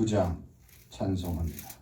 9장 찬송합니다.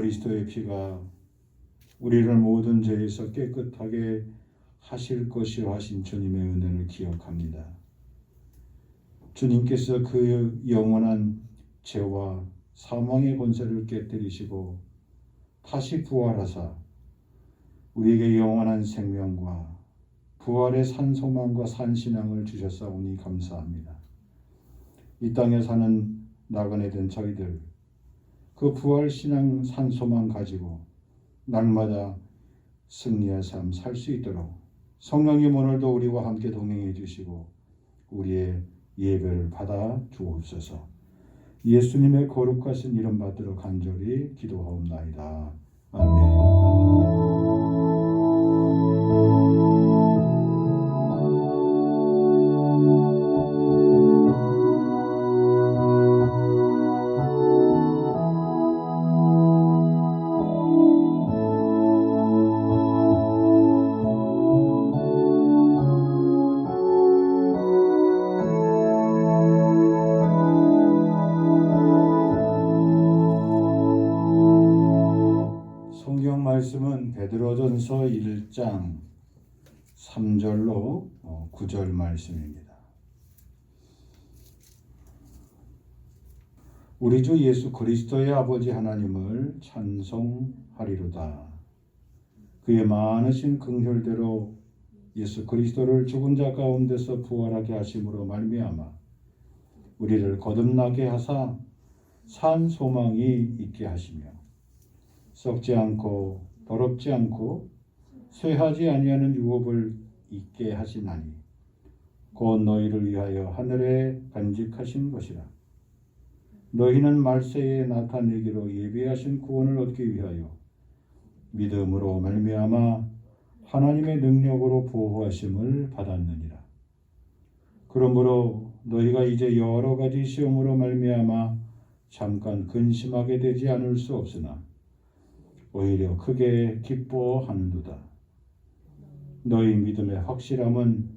그리스도의 피가 우리를 모든 죄에서 깨끗하게 하실 것이요 하신 주님의 은혜를 기억합니다. 주님께서 그 영원한 죄와 사망의 권세를 깨뜨리시고 다시 부활하사 우리에게 영원한 생명과 부활의 산소망과 산신앙을 주셨사오니 감사합니다. 이 땅에 사는 나그네 된 저희들 그 부활 신앙 산소망 가지고 날마다 승리의 삶 살 수 있도록 성령님 오늘도 우리와 함께 동행해 주시고 우리의 예배를 받아 주옵소서. 예수님의 거룩하신 이름 받들어 간절히 기도하옵나이다. 아멘. 말씀은 베드로전서 1장 3절로 9절 말씀입니다. 우리 주 예수 그리스도의 아버지 하나님을 찬송하리로다. 그의 많으신 긍휼대로 예수 그리스도를 죽은 자 가운데서 부활하게 하심으로 말미암아 우리를 거듭나게 하사 산 소망이 있게 하시며 썩지 않고 더럽지 않고 쇠하지 아니하는 유업을 있게 하시나니 곧 너희를 위하여 하늘에 간직하신 것이라. 너희는 말세에 나타내기로 예비하신 구원을 얻기 위하여 믿음으로 말미암아 하나님의 능력으로 보호하심을 받았느니라. 그러므로 너희가 이제 여러 가지 시험으로 말미암아 잠깐 근심하게 되지 않을 수 없으나 오히려 크게 기뻐하는도다. 너희 믿음의 확실함은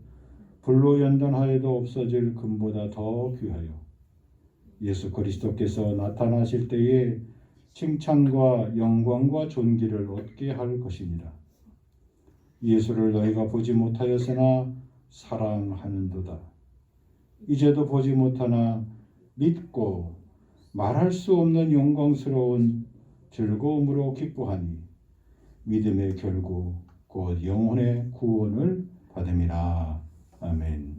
불로 연단하여도 없어질 금보다 더 귀하여 예수 그리스도께서 나타나실 때에 칭찬과 영광과 존귀를 얻게 할 것이니라. 예수를 너희가 보지 못하였으나 사랑하는도다. 이제도 보지 못하나 믿고 말할 수 없는 영광스러운 즐거움으로 기뻐하니 믿음의 결국 곧 영혼의 구원을 받음이라. 아멘.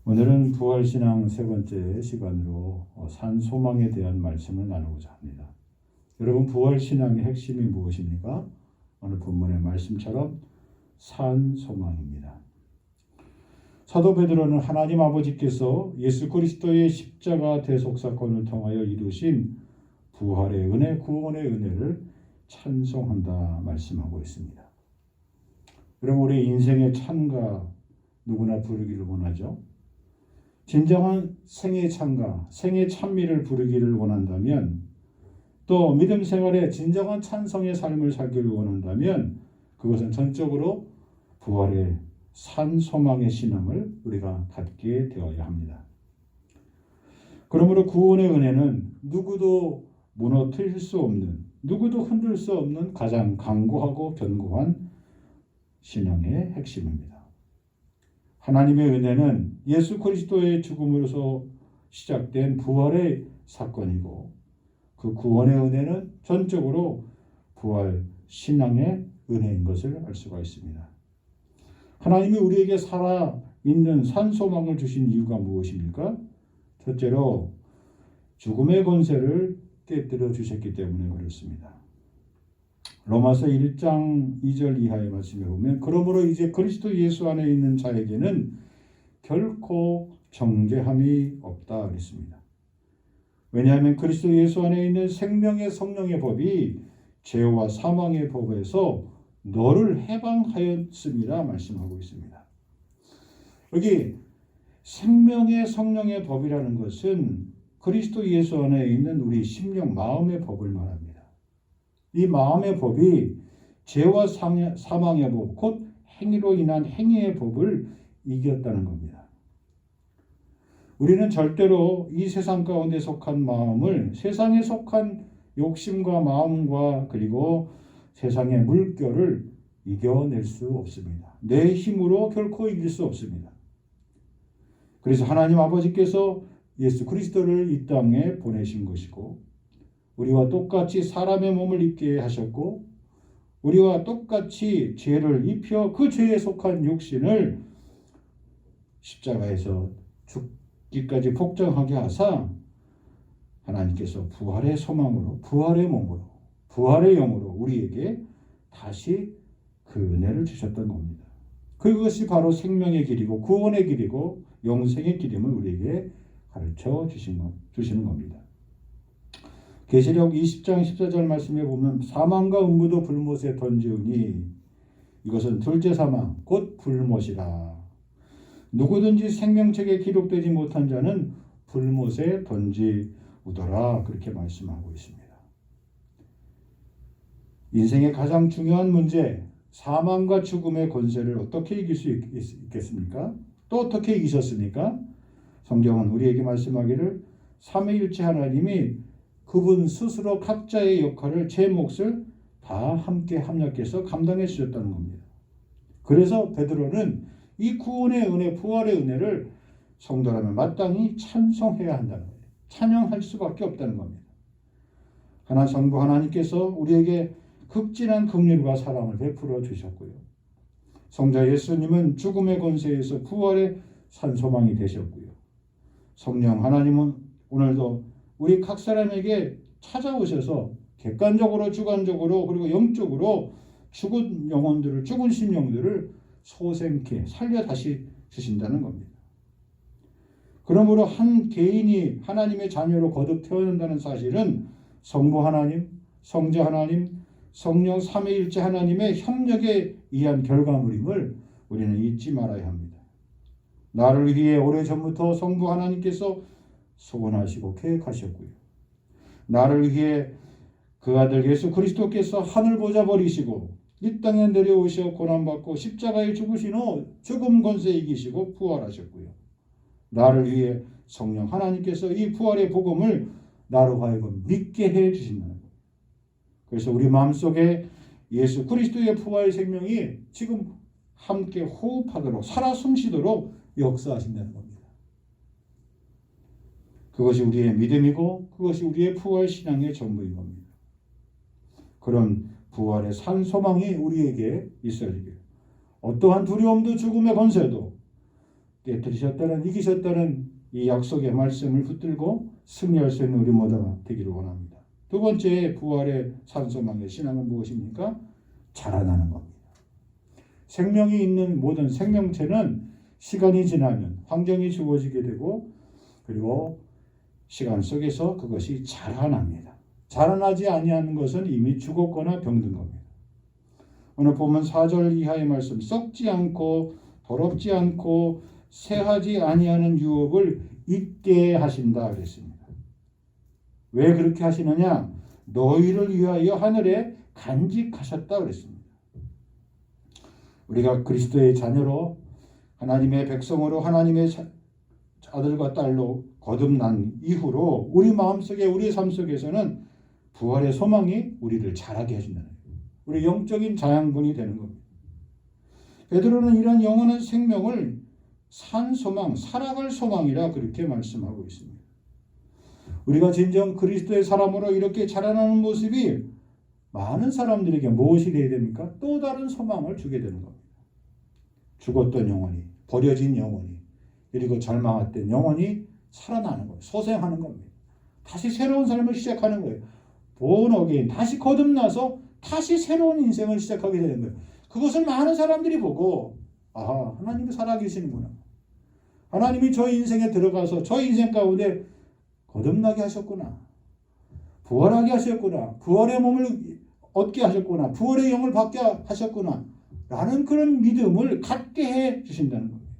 오늘은 부활신앙 세 번째 시간으로 산 소망에 대한 말씀을 나누고자 합니다. 여러분, 부활신앙의 핵심이 무엇입니까? 오늘 본문의 말씀처럼 산 소망입니다. 사도 베드로는 하나님 아버지께서 예수 그리스도의 십자가 대속 사건을 통하여 이루신 부활의 은혜, 구원의 은혜를 찬송한다 말씀하고 있습니다. 여러분, 우리 인생의 찬가 누구나 부르기를 원하죠. 진정한 생의 찬가, 생의 찬미를 부르기를 원한다면, 또 믿음 생활에 진정한 찬성의 삶을 살기를 원한다면 그것은 전적으로 부활의 산 소망의 신앙을 우리가 갖게 되어야 합니다. 그러므로 구원의 은혜는 누구도 무너뜨릴 수 없는, 누구도 흔들 수 없는 가장 강고하고 견고한 신앙의 핵심입니다. 하나님의 은혜는 예수 그리스도의 죽음으로서 시작된 부활의 사건이고, 그 구원의 은혜는 전적으로 부활 신앙의 은혜인 것을 알 수가 있습니다. 하나님이 우리에게 살아있는 산소망을 주신 이유가 무엇입니까? 첫째로 죽음의 권세를 깨뜨려 주셨기 때문에 그렇습니다. 로마서 1장 2절 이하의 말씀에 보면, 그러므로 이제 그리스도 예수 안에 있는 자에게는 결코 정죄함이 없다 그랬습니다. 왜냐하면 그리스도 예수 안에 있는 생명의 성령의 법이 죄와 사망의 법에서 너를 해방하였음이라 말씀하고 있습니다. 여기 생명의 성령의 법이라는 것은 그리스도 예수 안에 있는 우리 심령, 마음의 법을 말합니다. 이 마음의 법이 죄와 사망의 법, 곧 행위로 인한 행위의 법을 이겼다는 겁니다. 우리는 절대로 이 세상 가운데 속한 마음을 세상에 속한 욕심과 마음과 그리고 세상의 물결을 이겨낼 수 없습니다. 내 힘으로 결코 이길 수 없습니다. 그래서 하나님 아버지께서 예수 그리스도를 이 땅에 보내신 것이고, 우리와 똑같이 사람의 몸을 입게 하셨고, 우리와 똑같이 죄를 입혀 그 죄에 속한 육신을 십자가에서 죽기까지 복종하게 하사 하나님께서 부활의 소망으로, 부활의 몸으로, 부활의 영으로 우리에게 다시 그 은혜를 주셨던 겁니다. 그것이 바로 생명의 길이고 구원의 길이고 영생의 길임을 우리에게 가르쳐 주시는 겁니다. 계시록 20장 14절 말씀에 보면, 사망과 음부도 불못에 던지우니 이것은 둘째 사망 곧 불못이라. 누구든지 생명책에 기록되지 못한 자는 불못에 던지우더라. 그렇게 말씀하고 있습니다. 인생의 가장 중요한 문제, 사망과 죽음의 권세를 어떻게 이길 수 있겠습니까? 또 어떻게 이기셨습니까? 성경은 우리에게 말씀하기를 삼위일체 하나님이 그분 스스로 각자의 역할을, 제 몫을 다 함께 합력해서 감당해 주셨다는 겁니다. 그래서 베드로는 이 구원의 은혜, 부활의 은혜를 성도라면 마땅히 찬송해야 한다는 거예요. 찬양할 수밖에 없다는 겁니다. 성부 하나님께서 우리에게 극진한 긍휼과 사랑을 베풀어 주셨고요. 성자 예수님은 죽음의 권세에서 부활의 산소망이 되셨고요. 성령 하나님은 오늘도 우리 각 사람에게 찾아오셔서 객관적으로, 주관적으로, 그리고 영적으로 죽은 영혼들을, 죽은 심령들을 소생케 살려 다시 주신다는 겁니다. 그러므로 한 개인이 하나님의 자녀로 거듭 태어난다는 사실은 성부 하나님, 성자 하나님, 성령 삼위일체 하나님의 협력에 의한 결과물임을 우리는 잊지 말아야 합니다. 나를 위해 오래전부터 성부 하나님께서 소원하시고 계획하셨고요. 나를 위해 그 아들 예수 그리스도께서 하늘 보좌 버리시고 이 땅에 내려오셔 고난받고 십자가에 죽으신 후 죽음 권세 이기시고 부활하셨고요. 나를 위해 성령 하나님께서 이 부활의 복음을 나로 하여금 믿게 해 주신다는 거예요. 그래서 우리 마음속에 예수 그리스도의 부활 생명이 지금 함께 호흡하도록 살아 숨쉬도록 역사하신다는 겁니다. 그것이 우리의 믿음이고 그것이 우리의 부활 신앙의 전부인 겁니다. 그런 부활의 산 소망이 우리에게 있어지길, 어떠한 두려움도 죽음의 권세도 깨뜨리셨다는, 이기셨다는 이 약속의 말씀을 붙들고 승리할 수 있는 우리 모두가 되기를 원합니다. 두 번째 부활의 산 소망의 신앙은 무엇입니까? 자라나는 겁니다. 생명이 있는 모든 생명체는 시간이 지나면 환경이 주어지게 되고 그리고 시간 속에서 그것이 자라납니다. 자라나지 아니하는 것은 이미 죽었거나 병든 겁니다. 오늘 보면 4절 이하의 말씀, 썩지 않고 더럽지 않고 새하지 아니하는 유업을 있게 하신다 그랬습니다. 왜 그렇게 하시느냐? 너희를 위하여 하늘에 간직하셨다 그랬습니다. 우리가 그리스도의 자녀로 하나님의 백성으로 하나님의 아들과 딸로 거듭난 이후로 우리 마음속에, 우리 삶 속에서는 부활의 소망이 우리를 자라게 해준다는 거예요. 우리 영적인 자양분이 되는 겁니다. 베드로는 이런 영원한 생명을 산 소망, 살아갈 소망이라 그렇게 말씀하고 있습니다. 우리가 진정 그리스도의 사람으로 이렇게 자라나는 모습이 많은 사람들에게 무엇이 되어야 됩니까? 또 다른 소망을 주게 되는 겁니다. 죽었던 영혼이, 버려진 영혼이, 그리고 절망했던 영혼이 살아나는 거예요. 소생하는 겁니다. 다시 새로운 삶을 시작하는 거예요. born again, 다시 거듭나서 다시 새로운 인생을 시작하게 되는 거예요. 그것을 많은 사람들이 보고 아, 하나님이 살아계시는구나. 하나님이 저 인생에 들어가서 저 인생 가운데 거듭나게 하셨구나. 부활하게 하셨구나. 부활의 몸을 얻게 하셨구나. 부활의 영을 받게 하셨구나. 라는 그런 믿음을 갖게 해 주신다는 겁니다.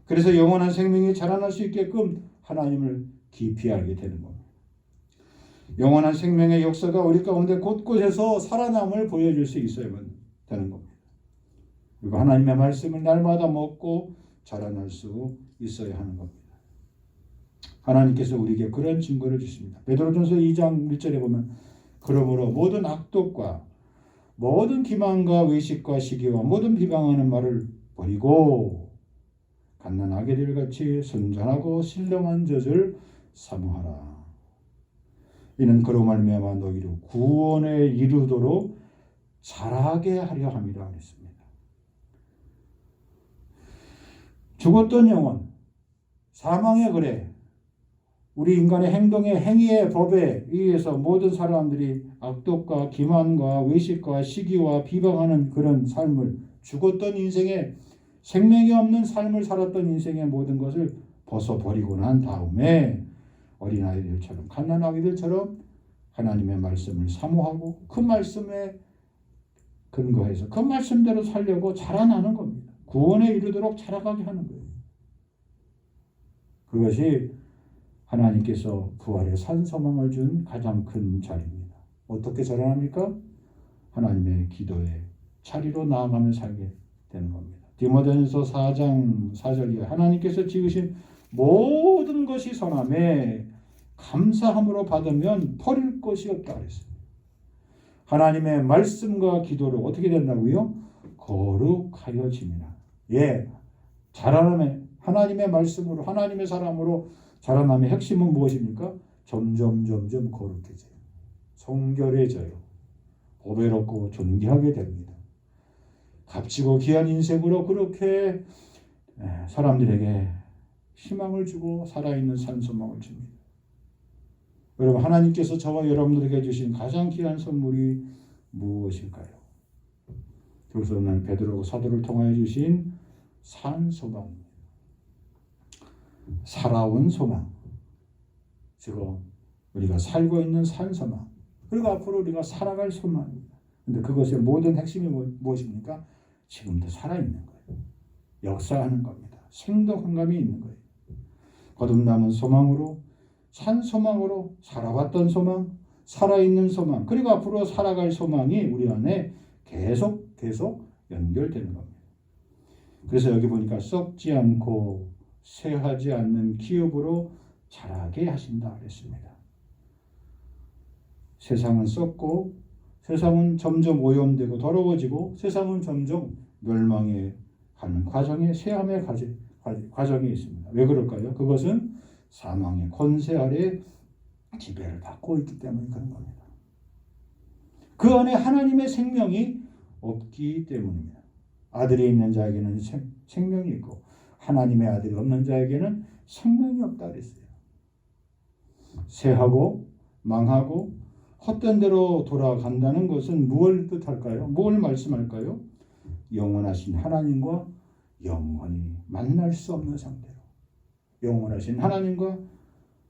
그래서 영원한 생명이 자라날 수 있게끔 하나님을 깊이 알게 되는 겁니다. 영원한 생명의 역사가 우리 가운데 곳곳에서 살아남을 보여줄 수 있어야만 되는 겁니다. 그리고 하나님의 말씀을 날마다 먹고 자라날 수 있어야 하는 겁니다. 하나님께서 우리에게 그런 증거를 주십니다. 베드로전서 2장 1절에 보면 그러므로 모든 악독과 모든 기만과 의식과 시기와 모든 비방하는 말을 버리고 갓난아기들 같이 선전하고 신령한 젖을 사모하라. 이는 그로 말미암아 너희로 구원에 이르도록 자라게 하려 함이라 했습니다. 죽었던 영혼, 사망의 거래, 우리 인간의 행동의 행위의 법에 의해서 모든 사람들이 악독과 기만과 외식과 시기와 비방하는 그런 삶을, 죽었던 인생의 생명이 없는 삶을 살았던 인생의 모든 것을 벗어버리고 난 다음에 어린아이들처럼, 갓난아기들처럼 하나님의 말씀을 사모하고 그 말씀에 근거해서 그 말씀대로 살려고 자라나는 겁니다. 구원에 이르도록 자라가게 하는 거예요. 그것이 하나님께서 부활의 산 소망을 준 가장 큰 자리입니다. 어떻게 자라납니까? 하나님의 기도의 자리로 나아가며 살게 되는 겁니다. 디모데전서 4장 4절에 하나님께서 지으신 모든 것이 선함에 감사함으로 받으면 버릴 것이 없다 그랬습니다. 하나님의 말씀과 기도를 어떻게 된다고요? 거룩하여짐이라. 예, 자라남의 하나님의 말씀으로 하나님의 사람으로 자라남의 핵심은 무엇입니까? 점점 거룩해져요. 성결해져요. 보배롭고 존귀하게 됩니다. 값지고 귀한 인생으로 그렇게 사람들에게 희망을 주고 살아있는 산소망을 줍니다. 여러분, 하나님께서 저와 여러분들에게 주신 가장 귀한 선물이 무엇일까요? 그래서 오늘 베드로 사도를 통하여 주신 산소망입니다. 살아온 소망, 지금 우리가 살고 있는 산소망, 그리고 앞으로 우리가 살아갈 소망입니다. 근데 그것의 모든 핵심이 무엇입니까? 지금도 살아있는 거예요. 역사하는 겁니다. 생동한 감이 있는 거예요. 거듭남은 소망으로, 산소망으로, 살아왔던 소망, 살아있는 소망, 그리고 앞으로 살아갈 소망이 우리 안에 계속 연결되는 겁니다. 그래서 여기 보니까 썩지 않고 쇠하지 않는 기업으로 자라게 하신다 그랬습니다. 세상은 썩고 세상은 점점 오염되고 더러워지고 세상은 점점 멸망해 가는 과정에 쇠함의 과정이 있습니다. 왜 그럴까요? 그것은 사망의 권세 아래 지배를 받고 있기 때문에 그런 겁니다. 그 안에 하나님의 생명이 없기 때문입니다. 아들이 있는 자에게는 생명이 있고 하나님의 아들이 없는 자에게는 생명이 없다 그랬어요. 쇠하고 망하고 헛된 대로 돌아간다는 것은 무엇을 뜻할까요? 뭘 말씀할까요? 영원하신 하나님과 영원히 만날 수 없는 상태로, 영원하신 하나님과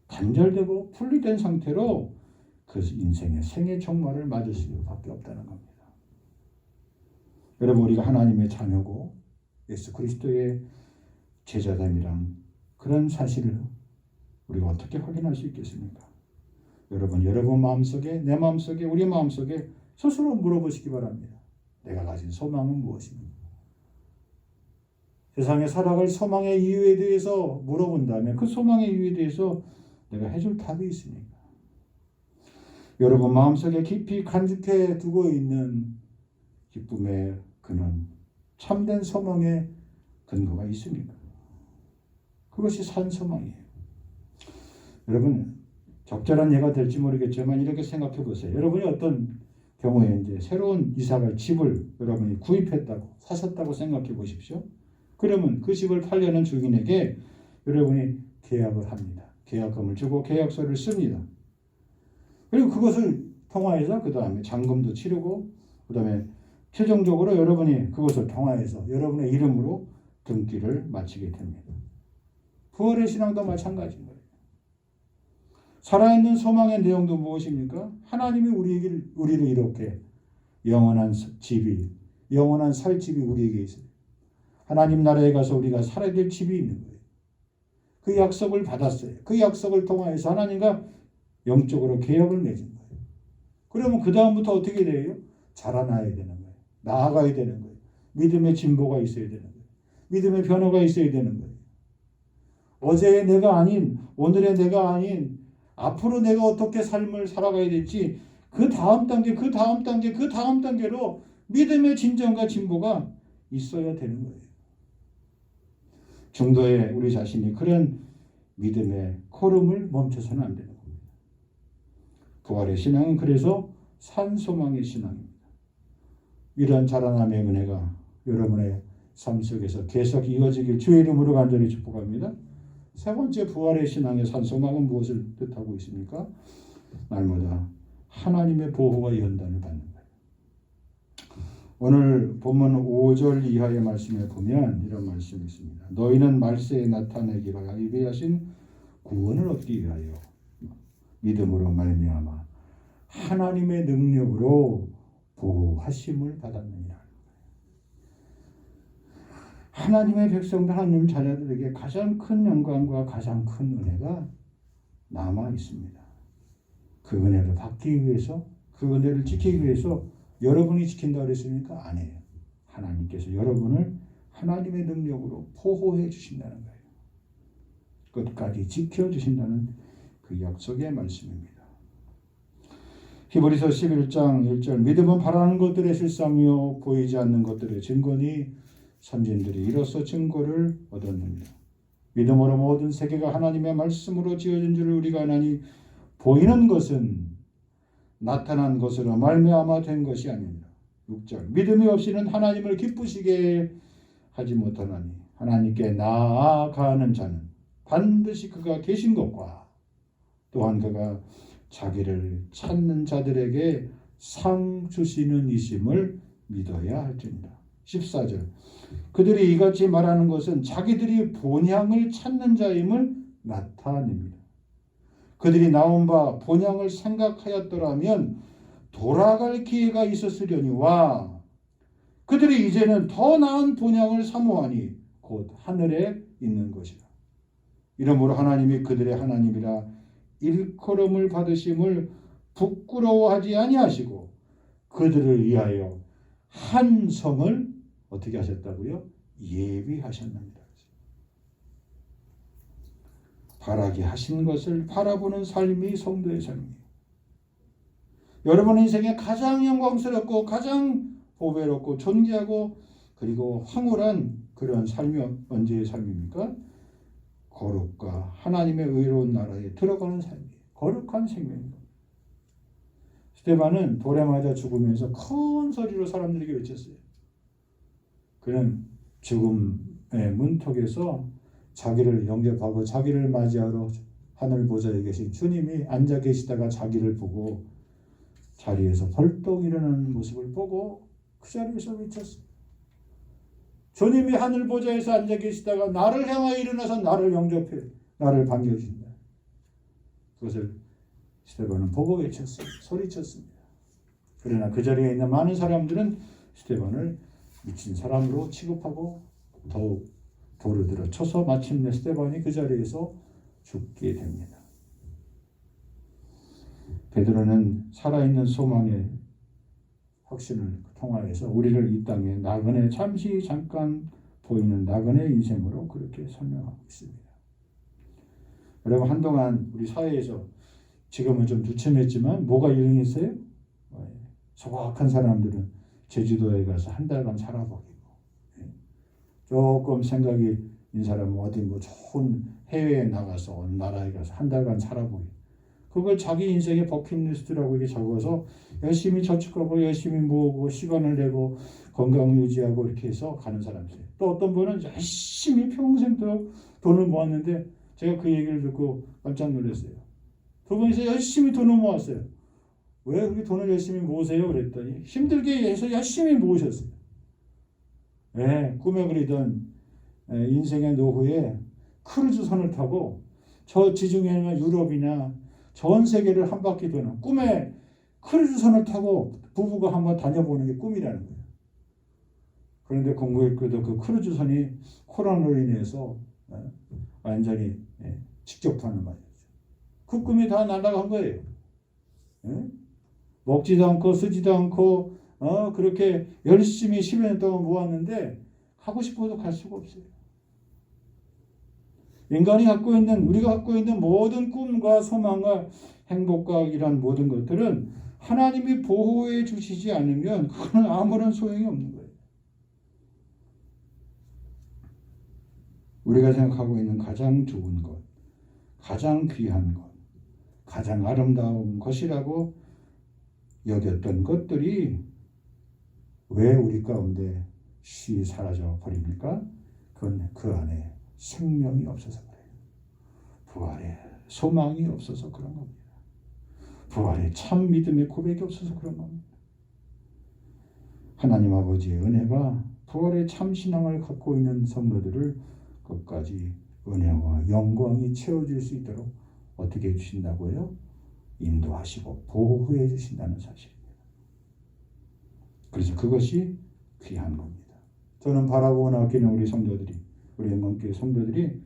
단절되고 분리된 상태로 그 인생의 생애 종말을 맞을 수밖에 없다는 겁니다. 여러분, 우리가 하나님의 자녀고 예수 그리스도의 제자됨이란 그런 사실을 우리가 어떻게 확인할 수 있겠습니까? 여러분 마음속에, 내 마음속에, 우리 마음속에 스스로 물어보시기 바랍니다. 내가 가진 소망은 무엇입니까? 세상에 살아갈 소망의 이유에 대해서 물어본다면 그 소망의 이유에 대해서 내가 해줄 답이 있습니까? 여러분 마음속에 깊이 간직해 두고 있는 기쁨의 근원, 참된 소망의 근거가 있습니까? 그것이 산소망이에요. 여러분, 적절한 예가 될지 모르겠지만 이렇게 생각해 보세요. 여러분이 어떤 경우에 이제 새로운 이사갈 집을 여러분이 구입했다고, 사셨다고 생각해 보십시오. 그러면 그 집을 팔려는 주인에게 여러분이 계약을 합니다. 계약금을 주고 계약서를 씁니다. 그리고 그것을 통화해서 그 다음에 잔금도 치르고 그 다음에 최종적으로 여러분이 그것을 통화해서 여러분의 이름으로 등기를 마치게 됩니다. 부활의 신앙도 마찬가지인 거예요. 살아있는 소망의 내용도 무엇입니까? 하나님이 우리를 이렇게 영원한 집이, 영원한 살 집이 우리에게 있어요. 하나님 나라에 가서 우리가 살아야 될 집이 있는 거예요. 그 약속을 받았어요. 그 약속을 통하여서 하나님과 영적으로 계약을 맺은 거예요. 그러면 그 다음부터 어떻게 돼요? 자라나야 되는 거예요. 나아가야 되는 거예요. 믿음의 진보가 있어야 되는 거예요. 믿음의 변화가 있어야 되는 거예요. 어제의 내가 아닌, 오늘의 내가 아닌, 앞으로 내가 어떻게 삶을 살아가야 될지 그 다음 단계, 그 다음 단계, 그 다음 단계로 믿음의 진정과 진보가 있어야 되는 거예요. 중도에 우리 자신이 그런 믿음의 걸음을 멈춰서는 안 되는 겁니다. 부활의 신앙은 그래서 산소망의 신앙입니다. 이러한 자라남의 은혜가 여러분의 삶 속에서 계속 이어지길 주의 이름으로 간절히 축복합니다. 세 번째 부활의 신앙의 산소망은 무엇을 뜻하고 있습니까? 날마다 하나님의 보호와 연단을 받는 거예요. 오늘 본문 5절 이하의 말씀에 보면 이런 말씀이 있습니다. 너희는 말세에 나타내기 위하여 예비하신 구원을 얻기 위하여 믿음으로 말미암아 하나님의 능력으로 보호하심을 받았느니라. 하나님의 백성들, 하나님 자녀들에게 가장 큰 영광과 가장 큰 은혜가 남아 있습니다. 그 은혜를 받기 위해서, 그 은혜를 지키기 위해서 여러분이 지킨다고 그랬습니까? 아니에요. 하나님께서 여러분을 하나님의 능력으로 보호해 주신다는 거예요. 끝까지 지켜주신다는 그 약속의 말씀입니다. 히브리서 11장 1절 믿음은 바라는 것들의 실상이요 보이지 않는 것들의 증거니 선진들이 이로써 증거를 얻었느니라. 믿음으로 모든 세계가 하나님의 말씀으로 지어진 줄을 우리가 아나니 보이는 것은 나타난 것으로 말미암아 된 것이 아니니라. 6절 믿음이 없이는 하나님을 기쁘시게 하지 못하나니 하나님께 나아가는 자는 반드시 그가 계신 것과 또한 그가 자기를 찾는 자들에게 상 주시는 이심을 믿어야 할지니라. 14절 그들이 이같이 말하는 것은 자기들이 본향을 찾는 자임을 나타냅니다. 그들이 나온 바 본향을 생각하였더라면 돌아갈 기회가 있었으려니와 그들이 이제는 더 나은 본향을 사모하니 곧 하늘에 있는 것이라. 이러므로 하나님이 그들의 하나님이라 일컬음을 받으심을 부끄러워하지 아니하시고 그들을 위하여 한 성을 어떻게 하셨다고요? 예비하셨느니라. 바라게 하신 것을 바라보는 삶이 성도의 삶이에요. 여러분 인생에 가장 영광스럽고 가장 보배롭고 존귀하고 그리고 황홀한 그런 삶이 언제의 삶입니까? 거룩과 하나님의 의로운 나라에 들어가는 삶이에요. 거룩한 생명입니다. 스데반은 돌에 맞아 죽으면서 큰 소리로 사람들에게 외쳤어요. 그는 죽음의 문턱에서 자기를 영접하고 자기를 맞이하러 하늘 보좌에 계신 주님이 앉아 계시다가 자기를 보고 자리에서 벌떡 일어나는 모습을 보고 그 자리에서 외쳤어요. 주님이 하늘 보좌에서 앉아 계시다가 나를 향하여 일어나서 나를 영접해 나를 반겨주신다. 그것을 스데반은 보고 외쳤어요. 소리쳤습니다. 그러나 그 자리에 있는 많은 사람들은 스데반을 미친 사람으로 취급하고 더욱 돌을 들어 쳐서 마침내 스데반이 그 자리에서 죽게 됩니다. 베드로는 살아있는 소망의 확신을 통하여서 우리를 이 땅에 나그네 잠시 잠깐 보이는 나그네 인생으로 그렇게 설명하고 있습니다. 여러분 한동안 우리 사회에서 지금은 좀 주춤했지만 뭐가 유행했어요? 소박한 사람들은 제주도에 가서 한 달간 살아보기고 조금 생각이 있는 사람은 어디 뭐 좋은 해외에 나가서 어느 나라에 가서 한 달간 살아보기 그걸 자기 인생의 버킷리스트라고 이렇게 적어서 열심히 저축하고 열심히 모으고 시간을 내고 건강 유지하고 이렇게 해서 가는 사람이에요. 또 어떤 분은 열심히 평생도록 돈을 모았는데 제가 그 얘기를 듣고 깜짝 놀랐어요. 두 분이서 열심히 돈을 모았어요. 왜 그렇게 돈을 열심히 모으세요? 그랬더니 힘들게 해서 열심히 모으셨어요. 네, 꿈에 그리던 인생의 노후에 크루즈선을 타고 저 지중해나 유럽이나 전 세계를 한 바퀴 도는 꿈에 크루즈선을 타고 부부가 한번 다녀보는 게 꿈이라는 거예요. 그런데 공교롭게도 그 크루즈선이 코로나로 인해서 완전히 직격탄을 맞았죠. 그 꿈이 다 날아간 거예요. 먹지도 않고 쓰지도 않고 그렇게 열심히 10여 년 동안 모았는데 가고 싶어도 갈 수가 없어요. 인간이 갖고 있는 우리가 갖고 있는 모든 꿈과 소망과 행복과 이런 모든 것들은 하나님이 보호해 주시지 않으면 그건 아무런 소용이 없는 거예요. 우리가 생각하고 있는 가장 좋은 것, 가장 귀한 것, 가장 아름다운 것이라고 여겼던 것들이 왜 우리 가운데 쉬 사라져 버립니까? 그건 그 안에 생명이 없어서 그래요. 부활의 소망이 없어서 그런 겁니다. 부활의 참 믿음의 고백이 없어서 그런 겁니다. 하나님 아버지의 은혜가 부활의 참 신앙을 갖고 있는 성도들을 끝까지 은혜와 영광이 채워줄 수 있도록 어떻게 해주신다고요? 인도하시고 보호해 주신다는 사실입니다. 그래서 그것이 귀한 겁니다. 저는 바라고 아끼는 우리 성도들이 우리 영광교회 성도들이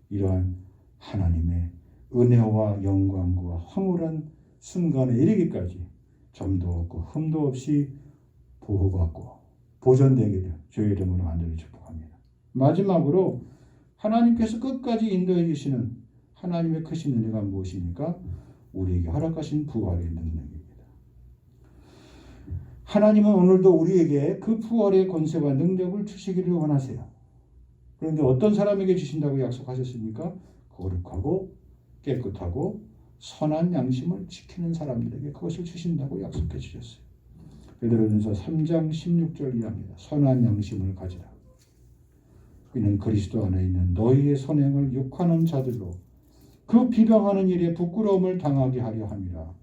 이러한 하나님의 은혜와 영광과 황홀한 순간에 이르기까지 점도 없고 흠도 없이 보호받고 보존되기를 주의 이름으로 간절히 축복합니다. 마지막으로 하나님께서 끝까지 인도해 주시는 하나님의 크신 은혜가 무엇입니까? 우리에게 허락하신 부활의 능력입니다. 하나님은 오늘도 우리에게 그 부활의 권세와 능력을 주시기를 원하세요. 그런데 어떤 사람에게 주신다고 약속하셨습니까? 거룩하고 깨끗하고 선한 양심을 지키는 사람들에게 그것을 주신다고 약속해 주셨어요. 베드로전서 3장 16절 이하입니다. 선한 양심을 가지라. 이는 그리스도 안에 있는 너희의 선행을 욕하는 자들로 그 비방하는 일에 부끄러움을 당하게 하려 함이라.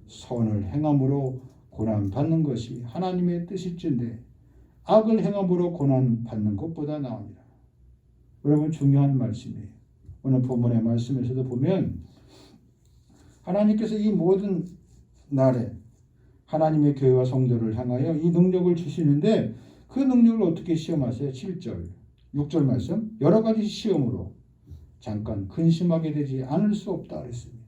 선을 행함으로 고난 받는 것이 하나님의 뜻일진데 악을 행함으로 고난 받는 것보다 나으니라. 여러분, 중요한 말씀이에요. 오늘 본문의 말씀에서도 보면 하나님께서 이 모든 날에 하나님의 교회와 성도를 향하여 이 능력을 주시는데 그 능력을 어떻게 시험하세요? 7절, 6절 말씀. 여러 가지 시험으로 잠깐 근심하게 되지 않을 수 없다 그랬습니다.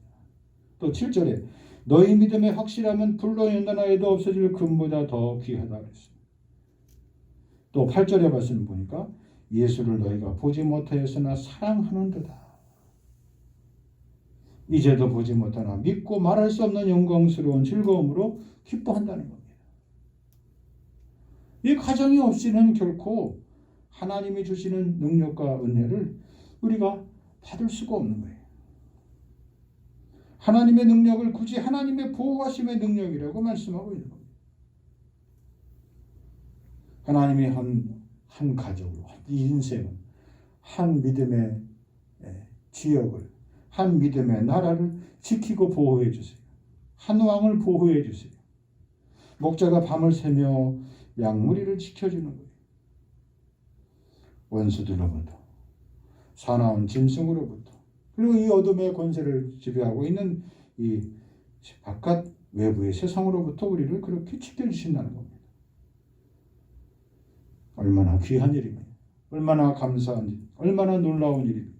또 7절에 너희 믿음의 확실함은 불로 연단하여도 없어질 금보다 더 귀하다 그랬습니다. 또 8절의 말씀 보니까 예수를 너희가 보지 못하였으나 사랑하는도다. 이제도 보지 못하나 믿고 말할 수 없는 영광스러운 즐거움으로 기뻐한다는 겁니다. 이 가정이 없이는 결코 하나님이 주시는 능력과 은혜를 우리가 받을 수가 없는 거예요. 하나님의 능력을 굳이 하나님의 보호하심의 능력이라고 말씀하고 있는 겁니다. 하나님의 한 가족을, 한 인생을, 한 믿음의 지역을, 한 믿음의 나라를 지키고 보호해 주세요. 한 왕을 보호해 주세요. 목자가 밤을 새며 양무리를 지켜주는 거예요. 원수들로부터, 사나운 짐승으로부터, 그리고 이 어둠의 권세를 지배하고 있는 이 바깥 외부의 세상으로부터 우리를 그렇게 지켜주신다는 겁니다. 얼마나 귀한 일입니까? 얼마나 감사한 일, 얼마나 놀라운 일입니까?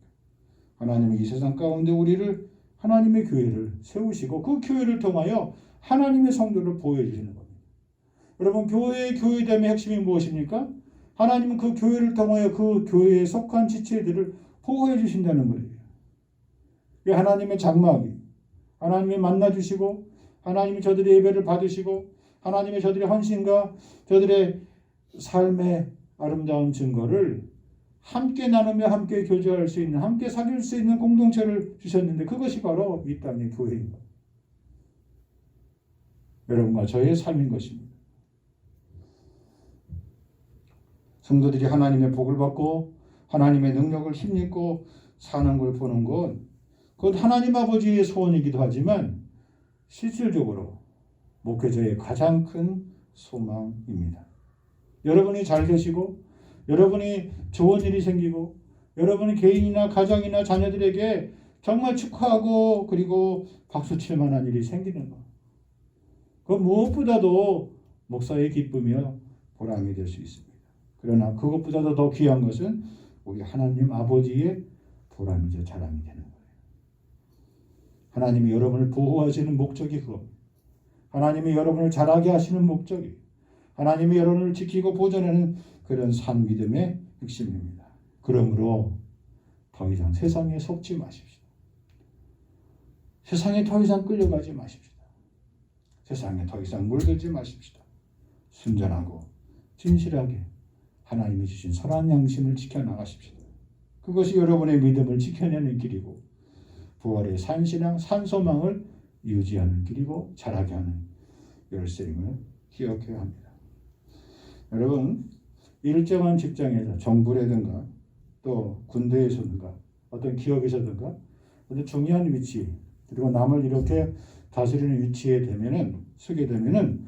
하나님이 이 세상 가운데 우리를 하나님의 교회를 세우시고 그 교회를 통하여 하나님의 성도를 보여주시는 겁니다. 여러분, 교회의 교회됨의 핵심이 무엇입니까? 하나님은 그 교회를 통하여 그 교회에 속한 지체들을 보호해 주신다는 거예요. 하나님의 장막이, 하나님이 만나주시고 하나님이 저들의 예배를 받으시고 하나님의 저들의 헌신과 저들의 삶의 아름다운 증거를 함께 나누며 함께 교제할 수 있는, 함께 사귈 수 있는 공동체를 주셨는데 그것이 바로 이 땅의 교회입니다. 여러분과 저의 삶인 것입니다. 성도들이 하나님의 복을 받고 하나님의 능력을 힘입고 사는 걸 보는 건 그건 하나님 아버지의 소원이기도 하지만 실질적으로 목회자의 가장 큰 소망입니다. 여러분이 잘 되시고 여러분이 좋은 일이 생기고 여러분의 개인이나 가정이나 자녀들에게 정말 축하하고 그리고 박수칠 만한 일이 생기는 것. 그 무엇보다도 목사의 기쁨이며 보람이 될 수 있습니다. 그러나 그것보다도 더 귀한 것은 우리 하나님 아버지의 보람이자 자랑이 되는 거예요. 하나님이 여러분을 보호하시는 목적이 그겁니다. 하나님이 여러분을 자라게 하시는 목적이, 하나님이 여러분을 지키고 보존하는 그런 산 믿음의 핵심입니다. 그러므로 더 이상 세상에 속지 마십시오. 세상에 더 이상 끌려가지 마십시오. 세상에 더 이상 물들지 마십시오. 순전하고 진실하게 하나님이 주신 선한 양심을 지켜나가십시오. 그것이 여러분의 믿음을 지켜내는 길이고 부활의 산신앙, 산소망을 유지하는 길이고 자라게 하는 열쇠임을 기억해야 합니다. 여러분, 일정한 직장에서 정부라든가 또 군대에서든가 어떤 기업에서든가 어떤 중요한 위치 그리고 남을 이렇게 다스리는 위치에 서게 되면은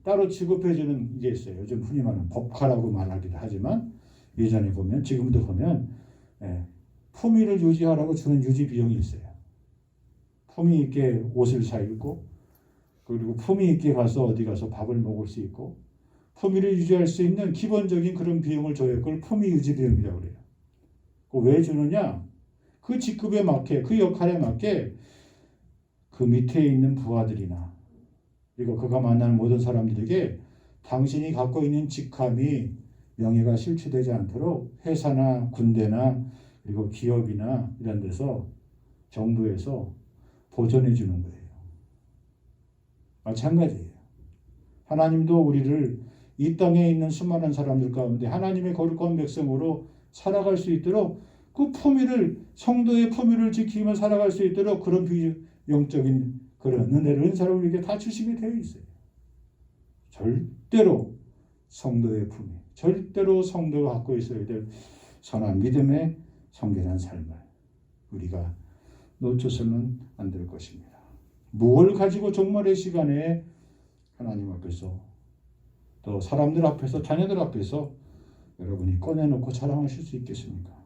따로 지급해주는 게 있어요. 요즘 흔히 말하는 법카라고 말하기도 하지만 예전에 보면 지금도 보면 품위를 유지하라고 주는 유지 비용이 있어요. 품위 있게 옷을 사 입고 그리고 품위 있게 가서 어디 가서 밥을 먹을 수 있고 품위를 유지할 수 있는 기본적인 그런 비용을 줘요. 그걸 품위 유지 비용이라고 그래요. 왜 주느냐? 그 직급에 맞게 그 역할에 맞게 그 밑에 있는 부하들이나 그리고 그가 만나는 모든 사람들에게 당신이 갖고 있는 직함이 명예가 실추되지 않도록 회사나 군대나 그리고 기업이나 이런 데서 정부에서 보존해 주는 거예요. 마찬가지예요. 하나님도 우리를 이 땅에 있는 수많은 사람들 가운데 하나님의 거룩한 백성으로 살아갈 수 있도록 그 품위를, 성도의 품위를 지키며 살아갈 수 있도록 그런 영적인 그런 은혜를 사람에게 다 주시게 되어 있어요. 절대로 성도의 품위, 절대로 성도가 갖고 있어야 될 선한 믿음의 성결한 삶을 우리가 놓쳐서는 안 될 것입니다. 무엇을 가지고 종말의 시간에 하나님 앞에서 또 사람들 앞에서 자녀들 앞에서 여러분이 꺼내놓고 자랑하실 수 있겠습니까?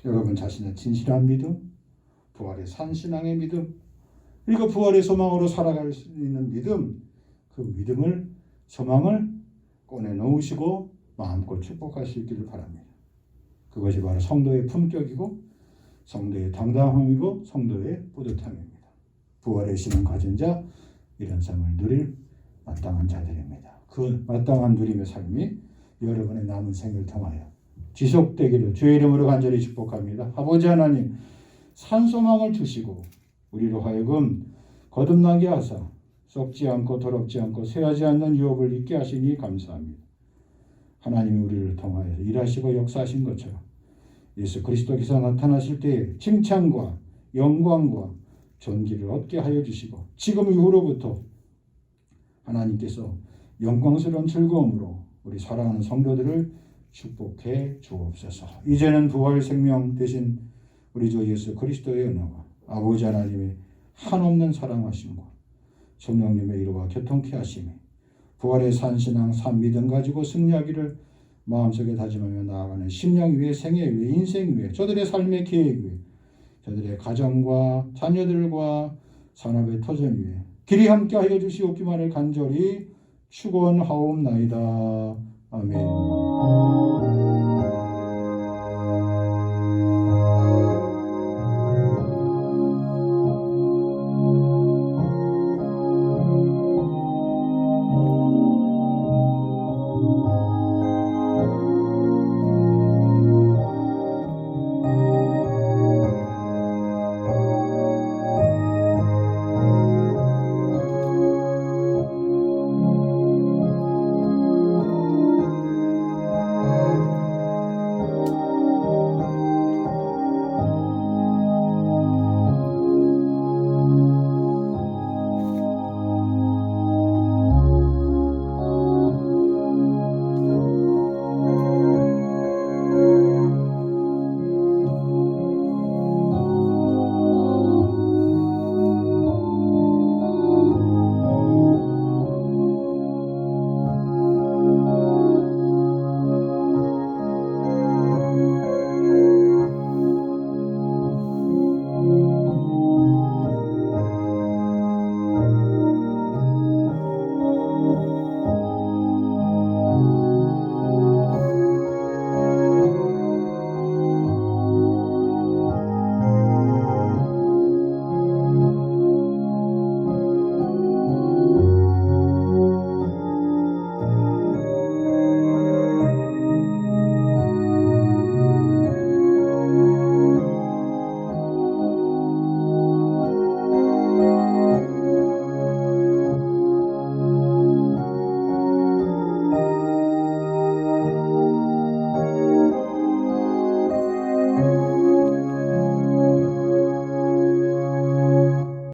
여러분 자신의 진실한 믿음, 부활의 산신앙의 믿음, 그리고 부활의 소망으로 살아갈 수 있는 믿음, 그 믿음을, 소망을 꺼내놓으시고 마음껏 축복할 수 있기를 바랍니다. 그것이 바로 성도의 품격이고 성도의 당당함이고 성도의 뿌듯함입니다. 부활의 신을 가진 자, 이런 삶을 누릴 마땅한 자들입니다. 그 마땅한 누림의 삶이 여러분의 남은 생을 통하여 지속되기를 주의 이름으로 간절히 축복합니다. 아버지 하나님, 산소망을 주시고 우리로 하여금 거듭나게 하사 썩지 않고 더럽지 않고 쇠하지 않는 유업을 잊게 하시니 감사합니다. 하나님이 우리를 통하여 일하시고 역사하신 것처럼 예수 그리스도께서 나타나실 때에 칭찬과 영광과 존귀를 얻게 하여 주시고 지금 이후로부터 하나님께서 영광스러운 즐거움으로 우리 사랑하는 성도들을 축복해 주옵소서. 이제는 부활 생명 되신 우리 주 예수 그리스도의 은혜와 아버지 하나님의 한없는 사랑하심과 성령님의 이루와 교통케 하심이 부활의 산신앙 산믿음 가지고 승리하기를 마음속에 다짐하며 나아가는 심령 위에 생애 위에 인생 위에 저들의 삶의 계획 위에 저들의 가정과 자녀들과 산업의 터전 위에 길이 함께 하여 주시옵기만을 간절히 축원하옵나이다. 아멘.